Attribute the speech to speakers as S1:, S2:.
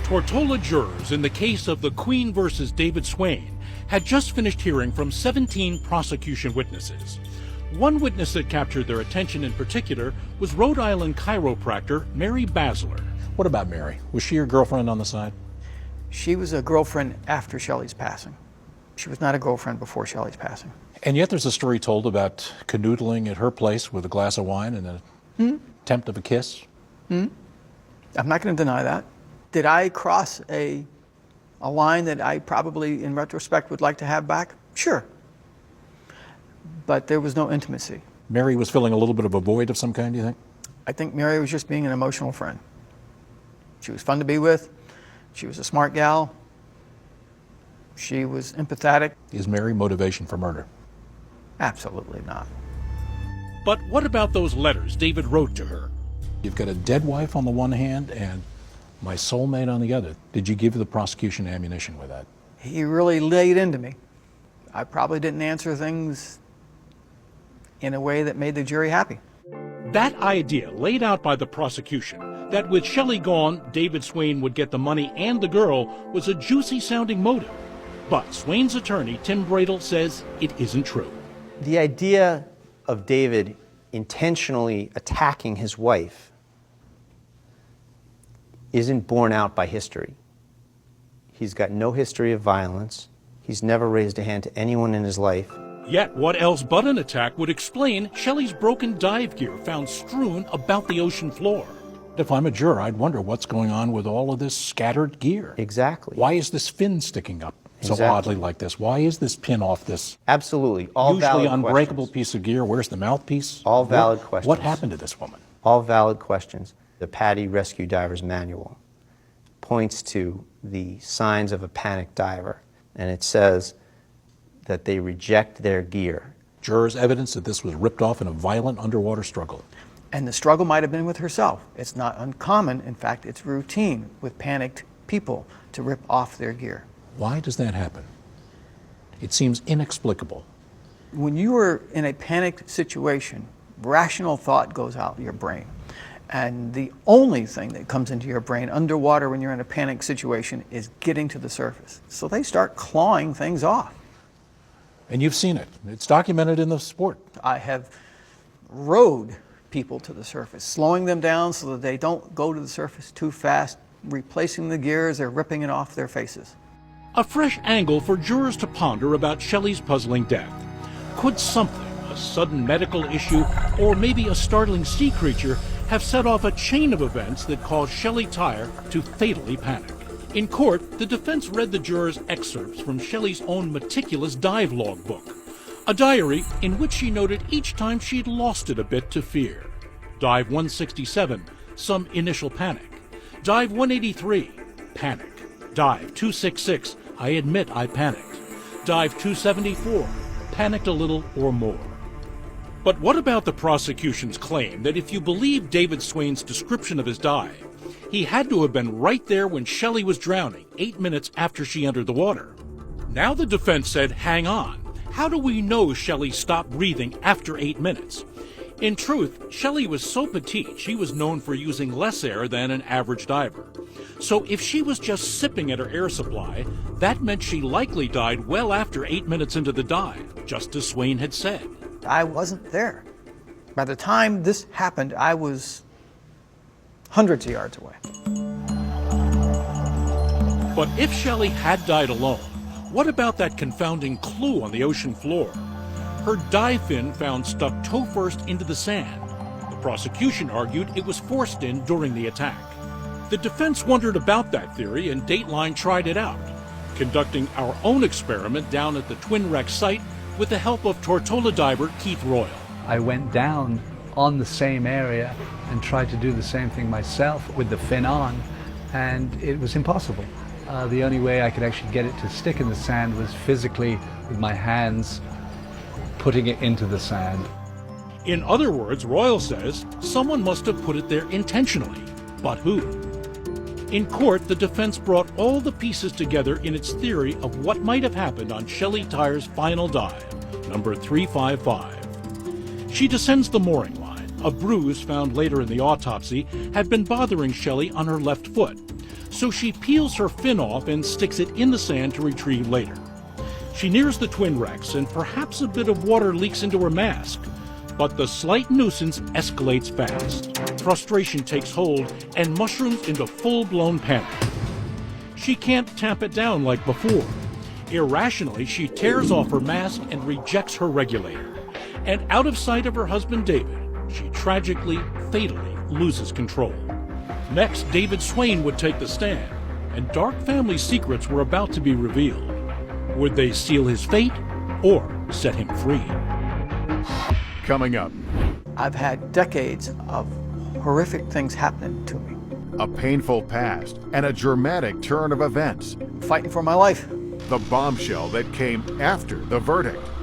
S1: Tortola jurors in the case of the Queen versus David Swain had just finished hearing from 17 prosecution witnesses. One witness that captured their attention in particular was Rhode Island chiropractor Mary Basler.
S2: What about Mary? Was she your girlfriend on the side?
S3: She was a girlfriend after Shelley's passing. She was not a girlfriend before Shelley's passing.
S2: And yet there's a story told about canoodling at her place with a glass of wine and an attempt of a kiss.
S3: I'm not going to deny that. Did I cross a line that I probably, in retrospect, would like to have back? Sure. But there was no intimacy.
S2: Mary was filling a little bit of a void of some kind, do you think?
S3: I think Mary was just being an emotional friend. She was fun to be with. She was a smart gal. She was empathetic.
S2: Is Mary motivation for murder?
S3: Absolutely not.
S1: But what about those letters David wrote to her?
S2: You've got a dead wife on the one hand and my soulmate on the other. Did you give the prosecution ammunition with that?
S3: He really laid into me. I probably didn't answer things in a way that made the jury happy.
S1: That idea laid out by the prosecution, that with Shelley gone, David Swain would get the money and the girl, was a juicy sounding motive. But Swain's attorney, Tim Bradel, says it isn't true.
S4: The idea of David intentionally attacking his wife isn't borne out by history. He's got no history of violence. He's never raised a hand to anyone in his life.
S1: Yet what else but an attack would explain Shelley's broken dive gear found strewn about the ocean floor?
S2: If I'm a juror, I'd wonder what's going on with all of this scattered gear.
S4: Exactly.
S2: Why is this fin sticking up so oddly like this? Why is this pin off this
S4: Absolutely. All
S2: usually
S4: valid
S2: unbreakable
S4: questions.
S2: piece of gear? Where's the mouthpiece?
S4: All valid questions.
S2: What happened to this woman?
S4: All valid questions. The PADI Rescue Divers Manual points to the signs of a panic diver, and it says that they reject their gear.
S2: Jurors' evidence that this was ripped off in a violent underwater struggle.
S3: And the struggle might have been with herself. It's not uncommon, in fact, it's routine with panicked people to rip off their gear.
S2: Why does that happen? It seems inexplicable.
S3: When you are in a panicked situation, rational thought goes out of your brain. And the only thing that comes into your brain underwater when you're in a panic situation is getting to the surface. So they start clawing things off.
S2: And you've seen it. It's documented in the sport.
S3: I have rowed people to the surface, slowing them down so that they don't go to the surface too fast, replacing the gear as they're ripping it off their faces.
S1: A fresh angle for jurors to ponder about Shelley's puzzling death. Could something, a sudden medical issue, or maybe a startling sea creature, have set off a chain of events that caused Shelley Tyre to fatally panic? In court, the defense read the jurors excerpts from Shelley's own meticulous dive log book, a diary in which she noted each time she'd lost it a bit to fear. Dive 167, some initial panic. Dive 183, panic. Dive 266, I admit I panicked. Dive 274, panicked a little or more. But what about the prosecution's claim that if you believe David Swain's description of his dive, he had to have been right there when Shelley was drowning, 8 minutes after she entered the water? Now the defense said, hang on, how do we know Shelley stopped breathing after 8 minutes? In truth, Shelley was so petite she was known for using less air than an average diver. So if she was just sipping at her air supply, that meant she likely died well after 8 minutes into the dive, just as Swain had said.
S3: I wasn't there. By the time this happened, I was hundreds of yards away.
S1: But if Shelley had died alone, what about that confounding clue on the ocean floor? Her dive fin found stuck toe first into the sand. The prosecution argued it was forced in during the attack. The defense wondered about that theory, and Dateline tried it out, conducting our own experiment down at the twin wreck site with the help of Tortola diver Keith Royal.
S5: I went down on the same area and tried to do the same thing myself with the fin on, and it was impossible. The only way I could actually get it to stick in the sand was physically with my hands putting it into the sand.
S1: In other words, Royal says someone must have put it there intentionally. But who? In court, the defense brought all the pieces together in its theory of what might have happened on Shelley Tyre's final dive, number 355. She descends the mooring line. A bruise found later in the autopsy had been bothering Shelley on her left foot. so she peels her fin off and sticks it in the sand to retrieve later. She nears the twin wrecks, and perhaps a bit of water leaks into her mask. But the slight nuisance escalates fast. Frustration takes hold and mushrooms into full-blown panic. She can't tamp it down like before. Irrationally, she tears off her mask and rejects her regulator. And out of sight of her husband David, she tragically, fatally loses control. Next, David Swain would take the stand, and dark family secrets were about to be revealed. Would they seal his fate or set him free?
S6: Coming up,
S3: I've had decades of horrific things happen to me.
S6: a painful past and a dramatic turn of events.
S3: Fighting for my life.
S6: The bombshell that came after the verdict.